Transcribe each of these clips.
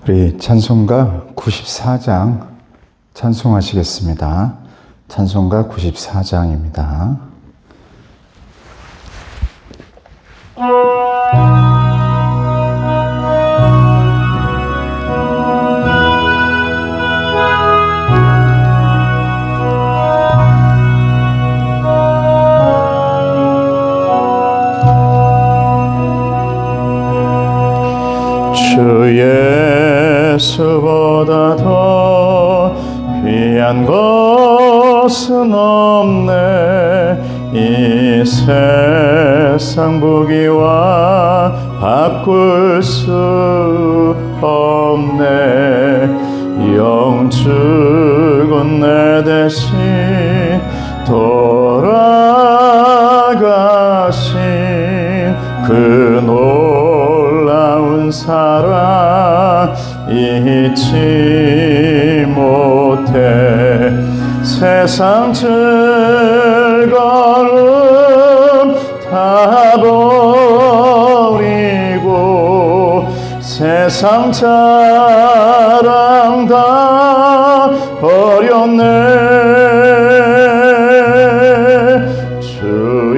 우리 찬송가 94장 찬송하시겠습니다. 찬송가 94장입니다. 주 예수보다 더 귀한 것은 없네. 이 세상 부귀와 바꿀 수 없네. 영축은 내 대신 돌아가신 그 놀라운 사랑 잊지 못해. 세상 즐거움 다 버리고 세상 자랑 다 버렸네. 주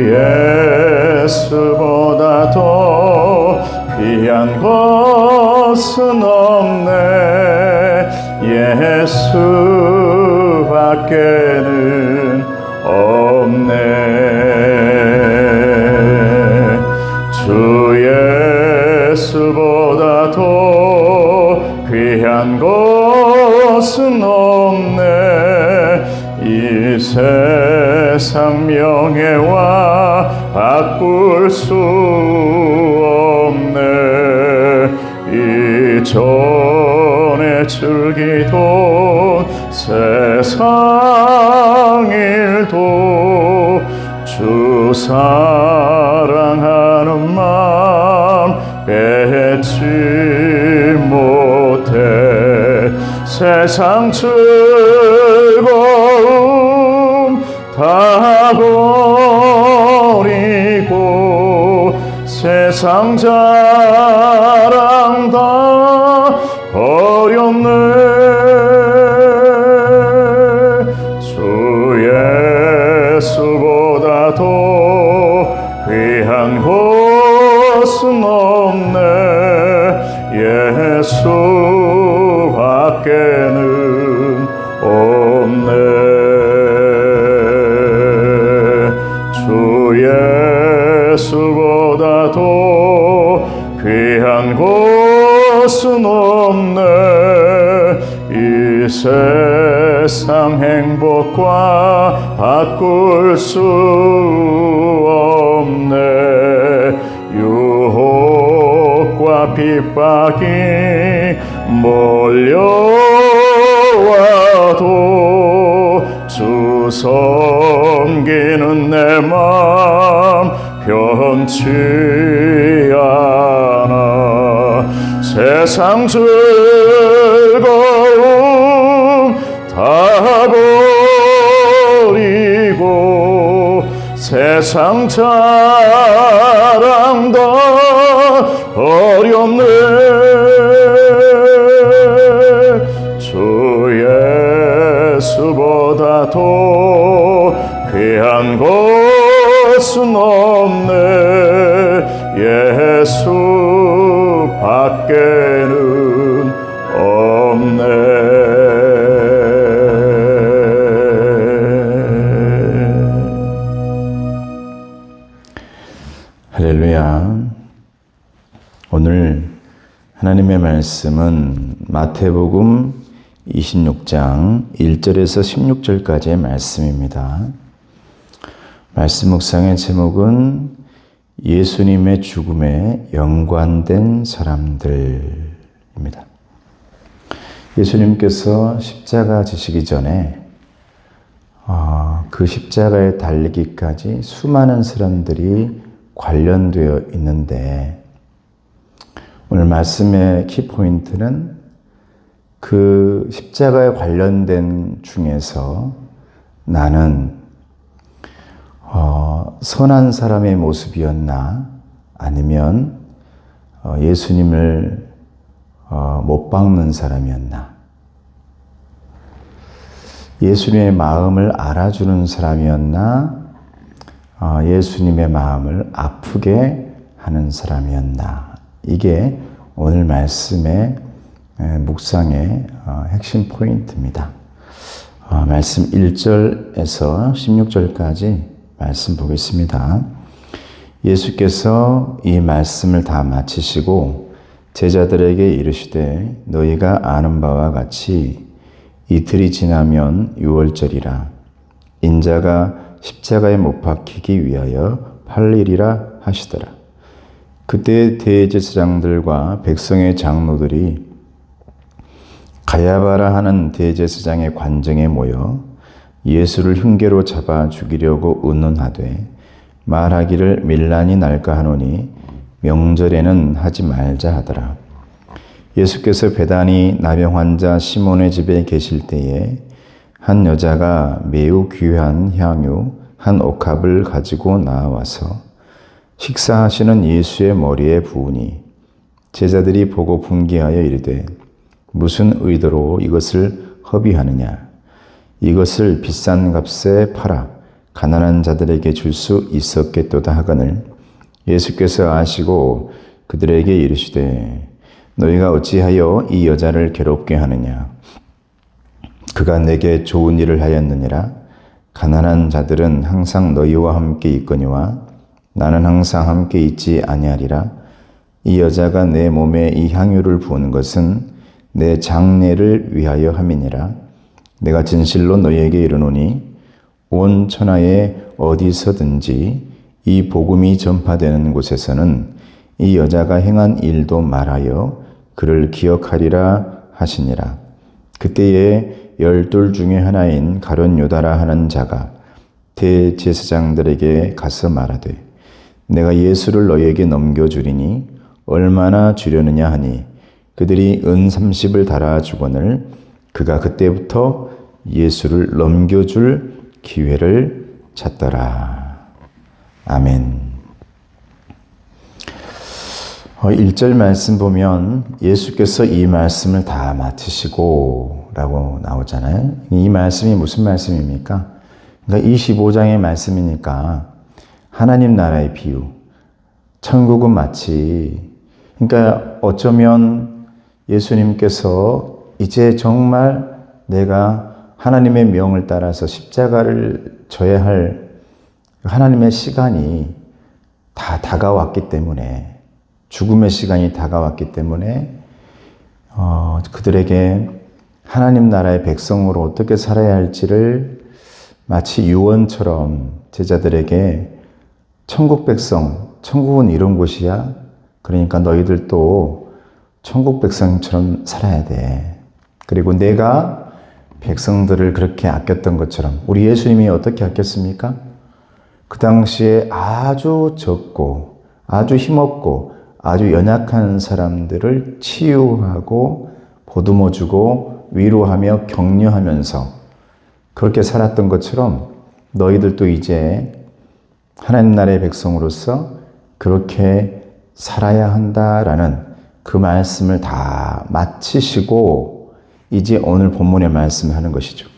예수보다 더 귀한 것은 없네. 예수밖에는 없네. 주 예수보다 더 귀한 것은 없네. 이 세상 명예와 바꿀 수 없네. 이전에 즐기던 세상 일도 주 사랑하는 마음 뺏지 못해. 세상 즐거움 다 버리고 세상 자랑 다 버렸네. 주 예수보다 더 귀한 것은 없네. 예수밖에는 없네. 주 예수보다 더 귀한 것은 없네. 이 세상 행복과 바꿀 수 없네. 유혹과 핍박이 몰려와도 주 섬기는 내 맘 변치 않아. 세상 즐거움 다 버리고 세상 자랑 다 버렸네. 주 예수보다 더 귀한 것은 없네. 예수밖에는 없네. 할렐루야. 오늘 하나님의 말씀은 마태복음 26장 1절에서 16절까지의 말씀입니다. 말씀 묵상의 제목은 예수님의 죽음에 연관된 사람들입니다. 예수님께서 십자가 지시기 전에 그 십자가에 달리기까지 수많은 사람들이 관련되어 있는데, 오늘 말씀의 키포인트는 그 십자가에 관련된 중에서 나는 선한 사람의 모습이었나, 아니면 예수님을 못 박는 사람이었나? 예수님의 마음을 알아주는 사람이었나? 예수님의 마음을 아프게 하는 사람이었나? 이게 오늘 말씀의 묵상의 핵심 포인트입니다. 말씀 1절에서 16절까지 말씀 보겠습니다. 예수께서 이 말씀을 다 마치시고 제자들에게 이르시되 너희가 아는 바와 같이 이틀이 지나면 유월절이라 인자가 십자가에 못 박히기 위하여 팔리리라 하시더라. 그때 대제사장들과 백성의 장로들이 가야바라 하는 대제사장의 관정에 모여 예수를 흉계로 잡아 죽이려고 의논하되 말하기를 밀란이 날까 하노니 명절에는 하지 말자 하더라. 예수께서 베다니 나병 환자 시몬의 집에 계실 때에 한 여자가 매우 귀한 향유 한 옥합을 가지고 나와서 식사하시는 예수의 머리에 부으니 제자들이 보고 분개하여 이르되 무슨 의도로 이것을 허비하느냐? 이것을 비싼 값에 팔아 가난한 자들에게 줄 수 있었겠도다 하거늘 예수께서 아시고 그들에게 이르시되 너희가 어찌하여 이 여자를 괴롭게 하느냐? 그가 내게 좋은 일을 하였느니라. 가난한 자들은 항상 너희와 함께 있거니와 나는 항상 함께 있지 아니하리라. 이 여자가 내 몸에 이 향유를 부은 것은 내 장례를 위하여 함이니라. 내가 진실로 너희에게 이르노니 온 천하에 어디서든지 이 복음이 전파되는 곳에서는 이 여자가 행한 일도 말하여 그를 기억하리라 하시니라. 그때에 12 중에 하나인 가룟 유다라 하는 자가 대제사장들에게 가서 말하되 내가 예수를 너희에게 넘겨주리니 얼마나 주려느냐 하니 그들이 은 30을 달아주거늘 그가 그때부터 예수를 넘겨줄 기회를 찾더라. 아멘. 1절 말씀 보면 예수께서 이 말씀을 다 마치시고 라고 나오잖아요. 이 말씀이 무슨 말씀입니까? 그러니까 25장의 말씀이니까 하나님 나라의 비유. 천국은 마치 그러니까 어쩌면 예수님께서 이제 정말 내가 하나님의 명을 따라서 십자가를 져야 할 하나님의 시간이 다 다가왔기 때문에 죽음의 시간이 다가왔기 때문에 그들에게 하나님 나라의 백성으로 어떻게 살아야 할지를 마치 유언처럼 제자들에게 천국 백성, 천국은 이런 곳이야. 그러니까 너희들도 천국 백성처럼 살아야 돼. 그리고 내가 백성들을 그렇게 아꼈던 것처럼 우리 예수님이 어떻게 아꼈습니까? 그 당시에 아주 적고 아주 힘없고 아주 연약한 사람들을 치유하고 보듬어주고 위로하며 격려하면서 그렇게 살았던 것처럼 너희들도 이제 하나님 나라의 백성으로서 그렇게 살아야 한다라는 그 말씀을 다 마치시고 이제 오늘 본문의 말씀을 하는 것이죠.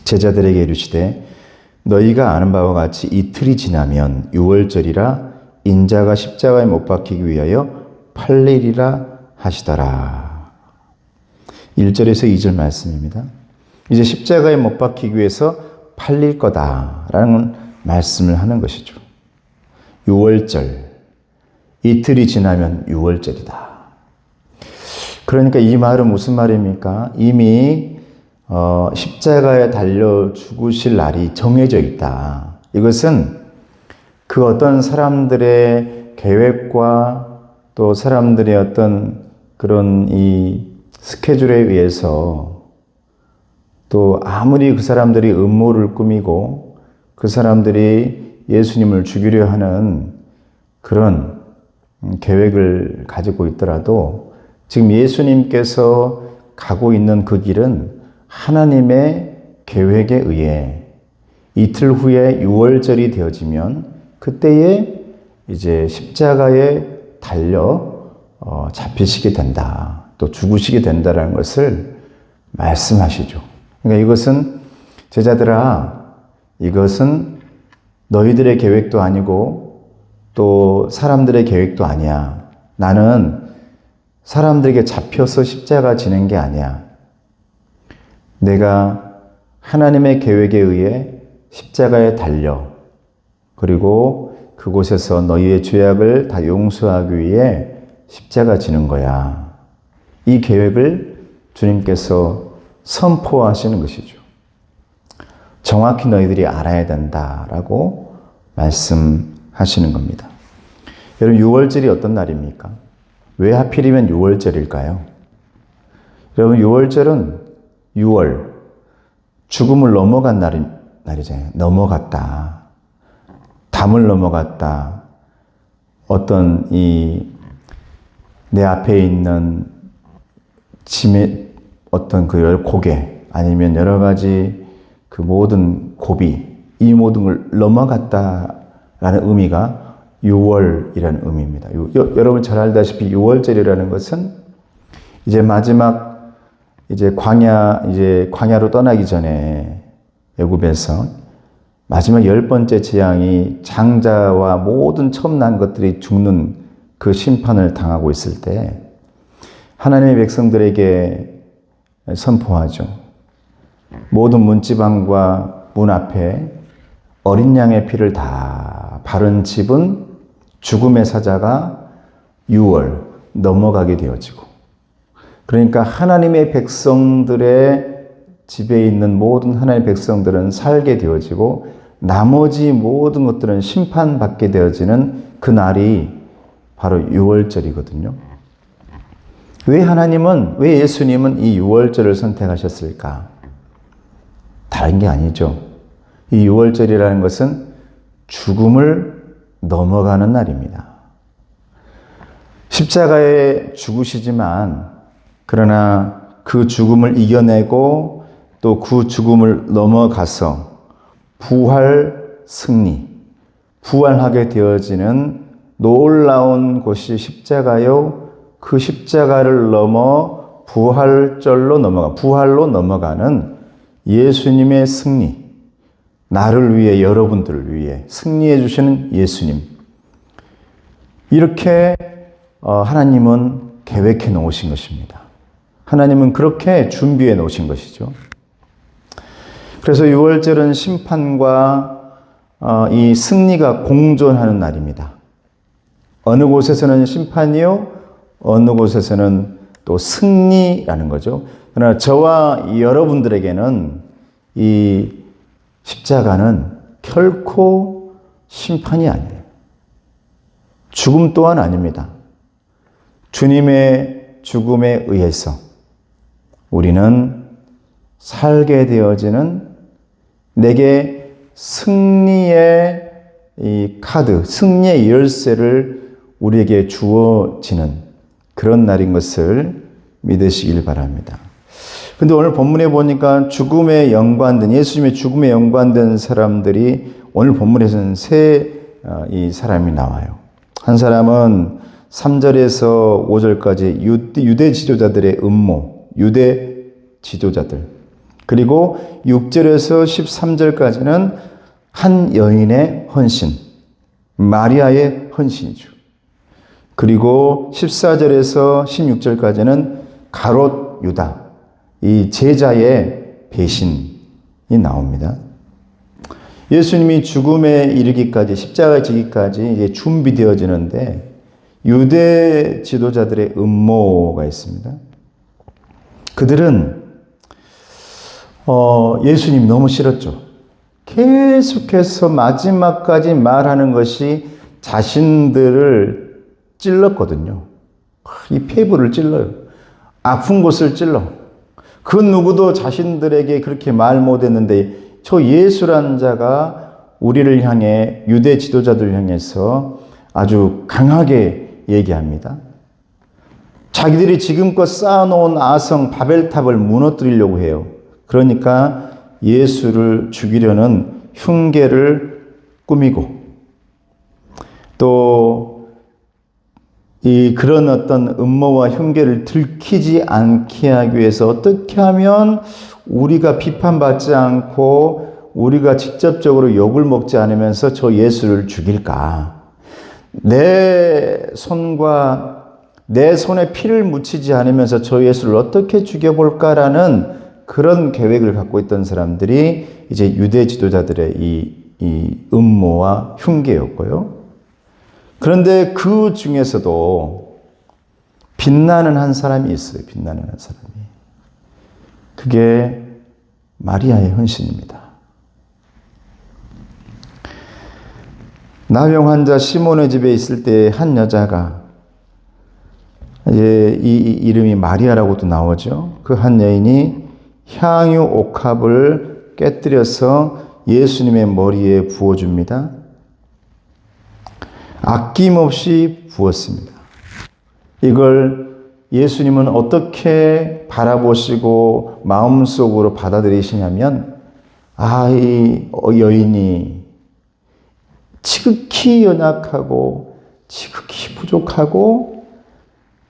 제자들에게 이르시되 너희가 아는 바와 같이 이틀이 지나면 유월절이라 인자가 십자가에 못 박히기 위하여 팔리리라 하시더라. 1절에서 2절 말씀입니다. 이제 십자가에 못 박히기 위해서 팔릴 거다라는 말씀을 하는 것이죠. 유월절, 이틀이 지나면 유월절이다. 그러니까 이 말은 무슨 말입니까? 이미 십자가에 달려 죽으실 날이 정해져 있다. 이것은 그 어떤 사람들의 계획과 또 사람들의 어떤 그런 이 스케줄에 의해서 또 아무리 그 사람들이 음모를 꾸미고 그 사람들이 예수님을 죽이려 하는 그런 계획을 가지고 있더라도 지금 예수님께서 가고 있는 그 길은 하나님의 계획에 의해 이틀 후에 유월절이 되어지면 그때에 이제 십자가에 달려 잡히시게 된다. 또 죽으시게 된다라는 것을 말씀하시죠. 그러니까 이것은 제자들아, 이것은 너희들의 계획도 아니고 또 사람들의 계획도 아니야. 나는 사람들에게 잡혀서 십자가 지는 게 아니야. 내가 하나님의 계획에 의해 십자가에 달려 그리고 그곳에서 너희의 죄악을 다 용서하기 위해 십자가 지는 거야. 이 계획을 주님께서 선포하시는 것이죠. 정확히 너희들이 알아야 된다라고 말씀하시는 겁니다. 여러분, 6월절이 어떤 날입니까? 왜 하필이면 6월절일까요? 여러분, 6월절은 6월, 죽음을 넘어간 날이잖아요. 넘어갔다. 담을 넘어갔다. 어떤 내 앞에 있는 짐의 어떤 그 고개, 아니면 여러 가지 그 모든 고비, 이 모든 걸 넘어갔다라는 의미가 6월이라는 의미입니다. 여러분 잘 알다시피 6월절이라는 것은 이제 마지막 광야로 떠나기 전에 애굽에서 마지막 10번째 재앙이 장자와 모든 처음 난 것들이 죽는 그 심판을 당하고 있을 때 하나님의 백성들에게 선포하죠. 모든 문지방과 문 앞에 어린 양의 피를 다 바른 집은 죽음의 사자가 6월 넘어가게 되어지고, 그러니까 하나님의 백성들의 집에 있는 모든 하나님의 백성들은 살게 되어지고 나머지 모든 것들은 심판받게 되어지는 그 날이 바로 6월절이거든요. 왜 예수님은 이 6월절을 선택하셨을까? 다른 게 아니죠. 이 6월절이라는 것은 죽음을 넘어가는 날입니다. 십자가에 죽으시지만 그러나 그 죽음을 이겨내고 또 그 죽음을 넘어가서 부활하게 되어지는 놀라운 곳이 십자가요. 그 십자가를 넘어 부활로 넘어가는 예수님의 승리, 나를 위해, 여러분들을 위해 승리해 주시는 예수님. 이렇게 하나님은 계획해 놓으신 것입니다. 하나님은 그렇게 준비해 놓으신 것이죠. 그래서 6월절은 심판과 이 승리가 공존하는 날입니다. 어느 곳에서는 심판이요, 어느 곳에서는 또 승리라는 거죠. 그러나 저와 여러분들에게는 이 십자가는 결코 심판이 아니에요. 죽음 또한 아닙니다. 주님의 죽음에 의해서 우리는 살게 되어지는, 내게 승리의 이 카드, 승리의 열쇠를 우리에게 주어지는 그런 날인 것을 믿으시길 바랍니다. 근데 오늘 본문에 보니까 죽음에 연관된, 예수님의 죽음에 연관된 사람들이 오늘 본문에서는 이 사람이 나와요. 한 사람은 3절에서 5절까지 유대 지도자들의 음모, 유대 지도자들. 그리고 6절에서 13절까지는 한 여인의 헌신, 마리아의 헌신이죠. 그리고 14절에서 16절까지는 가롯 유다, 이 제자의 배신이 나옵니다. 예수님이 죽음에 이르기까지, 십자가에 지기까지 이제 준비되어지는데 유대 지도자들의 음모가 있습니다. 그들은 예수님이 너무 싫었죠. 계속해서 마지막까지 말하는 것이 자신들을 찔렀거든요. 이 폐부를 찔러요. 아픈 곳을 찔러. 그 누구도 자신들에게 그렇게 말 못했는데 저 예수란 자가 우리를 향해, 유대 지도자들을 향해서 아주 강하게 얘기합니다. 자기들이 지금껏 쌓아놓은 아성 바벨탑을 무너뜨리려고 해요. 그러니까 예수를 죽이려는 흉계를 꾸미고, 또 그런 어떤 음모와 흉계를 들키지 않게 하기 위해서 어떻게 하면 우리가 비판받지 않고 우리가 직접적으로 욕을 먹지 않으면서 저 예수를 죽일까? 내 손에 피를 묻히지 않으면서 저 예수를 어떻게 죽여볼까라는 그런 계획을 갖고 있던 사람들이 이제 유대 지도자들의 이 음모와 흉계였고요. 그런데 그 중에서도 빛나는 한 사람이 있어요. 빛나는 한 사람이. 그게 마리아의 헌신입니다. 나병 환자 시몬의 집에 있을 때 한 여자가, 이 이름이 마리아라고도 나오죠. 그 한 여인이 향유 옥합을 깨뜨려서 예수님의 머리에 부어줍니다. 아낌없이 부었습니다. 이걸 예수님은 어떻게 바라보시고 마음속으로 받아들이시냐면, 이 여인이 지극히 연약하고 지극히 부족하고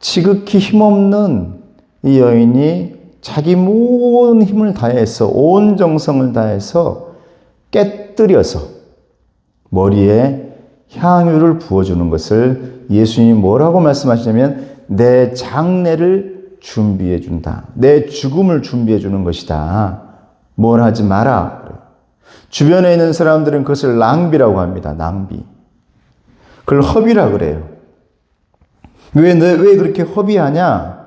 지극히 힘없는 이 여인이 자기 모든 힘을 다해서 온 정성을 다해서 깨뜨려서 머리에 향유를 부어주는 것을 예수님이 뭐라고 말씀하시냐면 내 장례를 준비해 준다. 내 죽음을 준비해 주는 것이다. 뭘 하지 마라. 주변에 있는 사람들은 그것을 낭비라고 합니다. 낭비. 그걸 허비라 그래요. 왜 그렇게 허비하냐?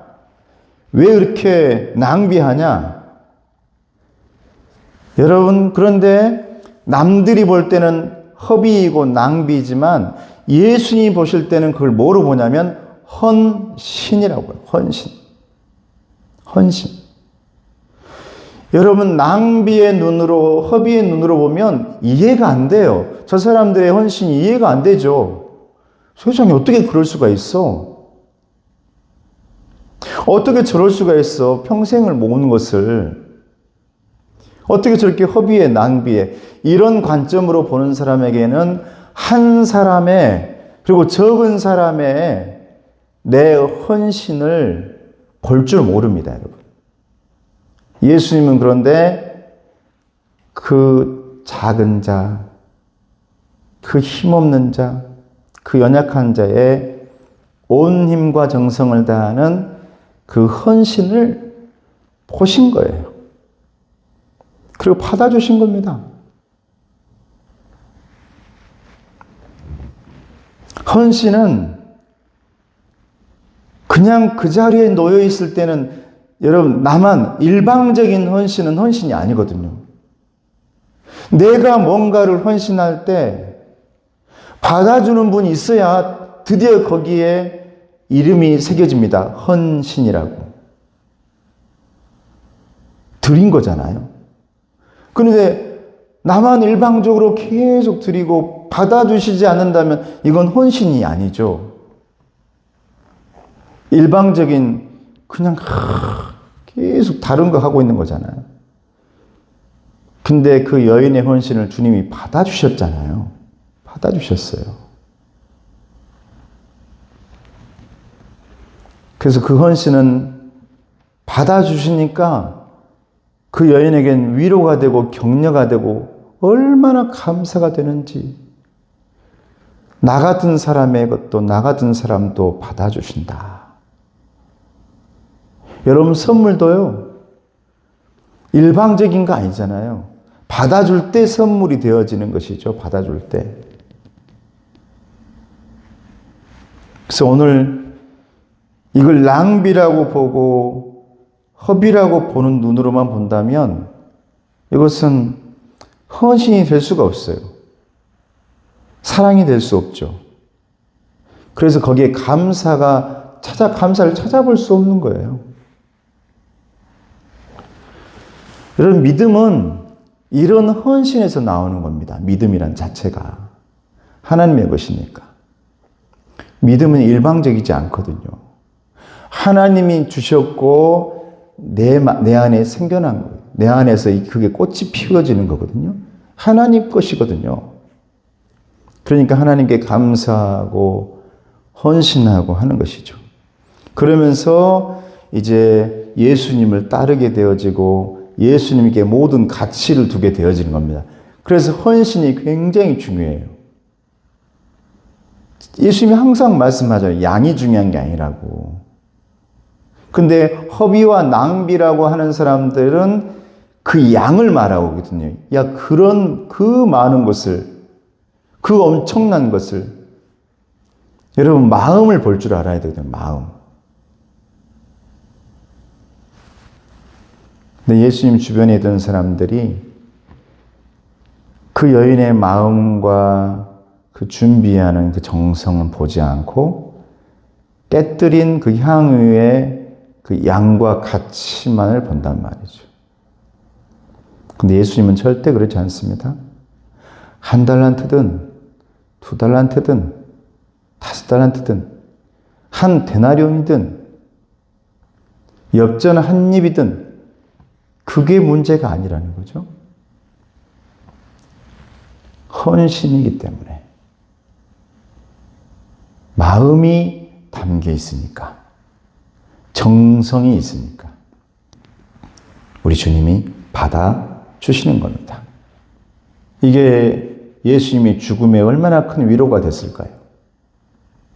왜 그렇게 낭비하냐? 여러분, 그런데 남들이 볼 때는 허비이고 낭비지만 예수님이 보실 때는 그걸 뭐로 보냐면 헌신이라고 해요. 헌신. 여러분, 낭비의 눈으로, 허비의 눈으로 보면 이해가 안 돼요. 저 사람들의 헌신이 이해가 안 되죠. 세상에 어떻게 그럴 수가 있어? 어떻게 저럴 수가 있어? 평생을 모은 것을. 어떻게 저렇게 허비에, 낭비에. 이런 관점으로 보는 사람에게는 한 사람의, 그리고 적은 사람의 내 헌신을 볼 줄 모릅니다, 여러분. 예수님은 그런데 그 작은 자, 그 힘없는 자, 그 연약한 자의 온 힘과 정성을 다하는 그 헌신을 보신 거예요. 그리고 받아주신 겁니다. 헌신은 그냥 그 자리에 놓여 있을 때는 여러분, 나만 일방적인 헌신은 헌신이 아니거든요. 내가 뭔가를 헌신할 때 받아주는 분이 있어야 드디어 거기에 이름이 새겨집니다. 헌신이라고. 드린 거잖아요. 그런데 나만 일방적으로 계속 드리고 받아주시지 않는다면 이건 헌신이 아니죠. 일방적인 그냥 계속 다른 거 하고 있는 거잖아요. 근데 그 여인의 헌신을 주님이 받아주셨잖아요. 받아주셨어요. 그래서 그 헌신은 받아주시니까 그 여인에겐 위로가 되고 격려가 되고 얼마나 감사가 되는지. 나 같은 사람의 것도 나 같은 사람도 받아주신다. 여러분, 선물도요, 일방적인 거 아니잖아요. 받아줄 때 선물이 되어지는 것이죠. 받아줄 때. 그래서 오늘 이걸 낭비라고 보고 허비라고 보는 눈으로만 본다면 이것은 헌신이 될 수가 없어요. 사랑이 될 수 없죠. 그래서 거기에 감사를 찾아볼 수 없는 거예요. 여러분, 믿음은 이런 헌신에서 나오는 겁니다. 믿음이란 자체가. 하나님의 것이니까. 믿음은 일방적이지 않거든요. 하나님이 주셨고 내 안에 생겨난 거예요. 내 안에서 그게 꽃이 피워지는 거거든요. 하나님 것이거든요. 그러니까 하나님께 감사하고 헌신하고 하는 것이죠. 그러면서 이제 예수님을 따르게 되어지고 예수님께 모든 가치를 두게 되어지는 겁니다. 그래서 헌신이 굉장히 중요해요. 예수님이 항상 말씀하잖아요. 양이 중요한 게 아니라고. 근데 허비와 낭비라고 하는 사람들은 그 양을 말하고 있거든요. 야, 그 많은 것을, 그 엄청난 것을, 여러분, 마음을 볼 줄 알아야 되거든요. 마음. 근데 예수님 주변에 있던 사람들이 그 여인의 마음과 그 준비하는 그 정성은 보지 않고 깨뜨린 그 향유의 그 양과 가치만을 본단 말이죠. 근데 예수님은 절대 그렇지 않습니다. 1달란트든 2달란트든 5달란트든 1데나리온이든 엽전 한 입이든 그게 문제가 아니라는 거죠. 헌신이기 때문에 마음이 담겨 있으니까, 정성이 있으니까 우리 주님이 받아주시는 겁니다. 이게 예수님이 죽음에 얼마나 큰 위로가 됐을까요?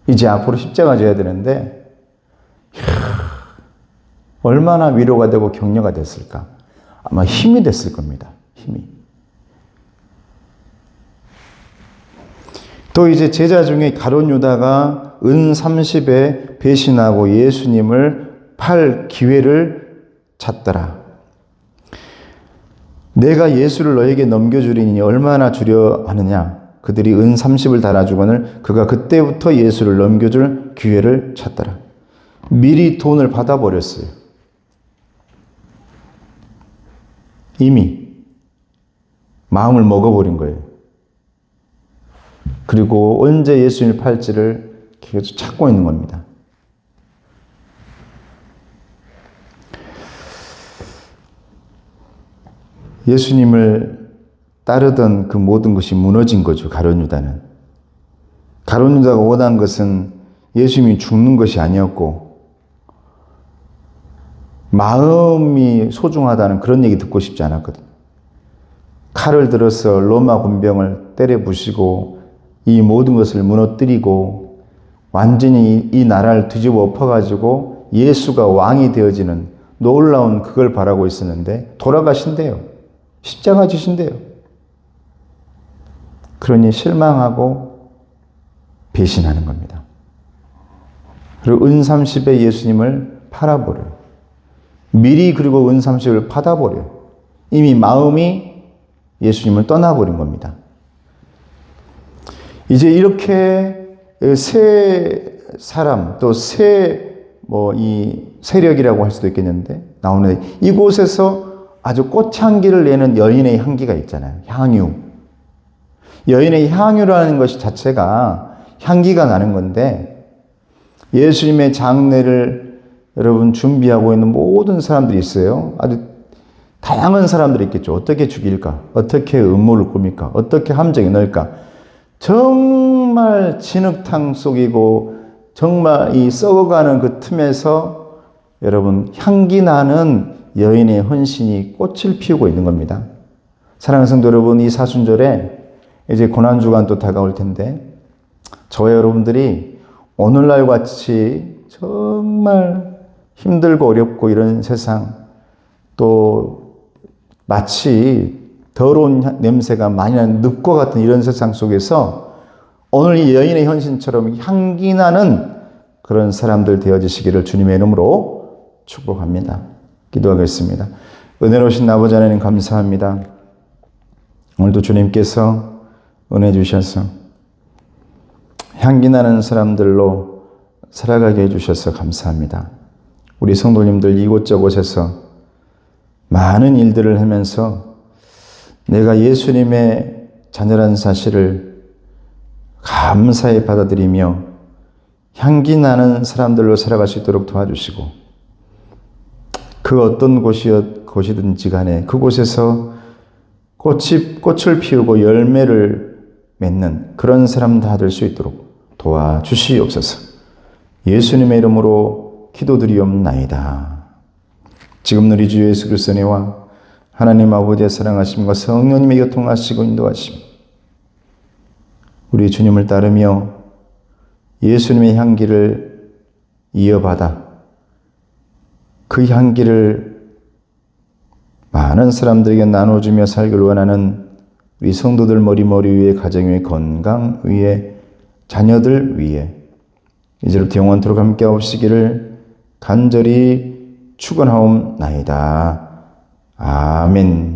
이제 앞으로 십자가 져야 되는데 얼마나 위로가 되고 격려가 됐을까? 아마 힘이 됐을 겁니다. 힘이. 또 이제 제자 중에 가룟 유다가 은 30에 배신하고 예수님을 팔 기회를 찾더라. 내가 예수를 너에게 넘겨주리니 얼마나 주려 하느냐. 그들이 은 30을 달아주거늘 그가 그때부터 예수를 넘겨줄 기회를 찾더라. 미리 돈을 받아버렸어요. 이미 마음을 먹어버린 거예요. 그리고 언제 예수님을 팔지를 계속 찾고 있는 겁니다. 예수님을 따르던 그 모든 것이 무너진 거죠. 가룟 유다는. 가룟 유다가 원한 것은 예수님이 죽는 것이 아니었고 마음이 소중하다는 그런 얘기 듣고 싶지 않았거든요. 칼을 들어서 로마 군병을 때려 부시고 이 모든 것을 무너뜨리고 완전히 이 나라를 뒤집어 엎어가지고 예수가 왕이 되어지는 놀라운 그걸 바라고 있었는데 돌아가신대요. 십자가 지신대요. 그러니 실망하고 배신하는 겁니다. 그리고 은 30에 예수님을 팔아버려요. 미리 그리고 은 30을 받아버려요. 이미 마음이 예수님을 떠나버린 겁니다. 이제 이렇게 새 사람 또 이 세력이라고 할 수도 있겠는데 나오는데 이곳에서 아주 꽃향기를 내는 여인의 향기가 있잖아요. 향유. 여인의 향유라는 것이 자체가 향기가 나는 건데 예수님의 장례를 여러분 준비하고 있는 모든 사람들이 있어요. 아주 다양한 사람들이 있겠죠. 어떻게 죽일까? 어떻게 음모를 꾸밀까? 어떻게 함정에 넣을까? 정말 진흙탕 속이고 정말 이 썩어가는 그 틈에서 여러분 향기 나는 여인의 헌신이 꽃을 피우고 있는 겁니다. 사랑하는 성도 여러분, 이 사순절에 이제 고난주간 또 다가올 텐데 저와 여러분들이 오늘날 같이 정말 힘들고 어렵고 이런 세상 또 마치 더러운 냄새가 많이 나는 늪과 같은 이런 세상 속에서 오늘 이 여인의 현신처럼 향기 나는 그런 사람들 되어지시기를 주님의 이름으로 축복합니다. 기도하겠습니다. 은혜로우신 아버지 하나님 감사합니다. 오늘도 주님께서 은혜 주셔서 향기 나는 사람들로 살아가게 해주셔서 감사합니다. 우리 성도님들 이곳저곳에서 많은 일들을 하면서 내가 예수님의 자녀라는 사실을 감사히 받아들이며 향기 나는 사람들로 살아갈 수 있도록 도와주시고 그 어떤 곳이든지 간에 그곳에서 꽃을 피우고 열매를 맺는 그런 사람 다 될 수 있도록 도와주시옵소서. 예수님의 이름으로 기도드리옵나이다. 지금 우리 주 예수 그리스도의 은혜와 하나님 아버지의 사랑하심과 성령님의 교통하시고 인도하심, 우리 주님을 따르며 예수님의 향기를 이어받아 그 향기를 많은 사람들에게 나눠주며 살기를 원하는 우리 성도들 머리 위에, 가정 위에, 건강 위에, 자녀들 위에 이제부터 영원토록 함께 하옵시기를 간절히 축원하옵나이다. 아멘.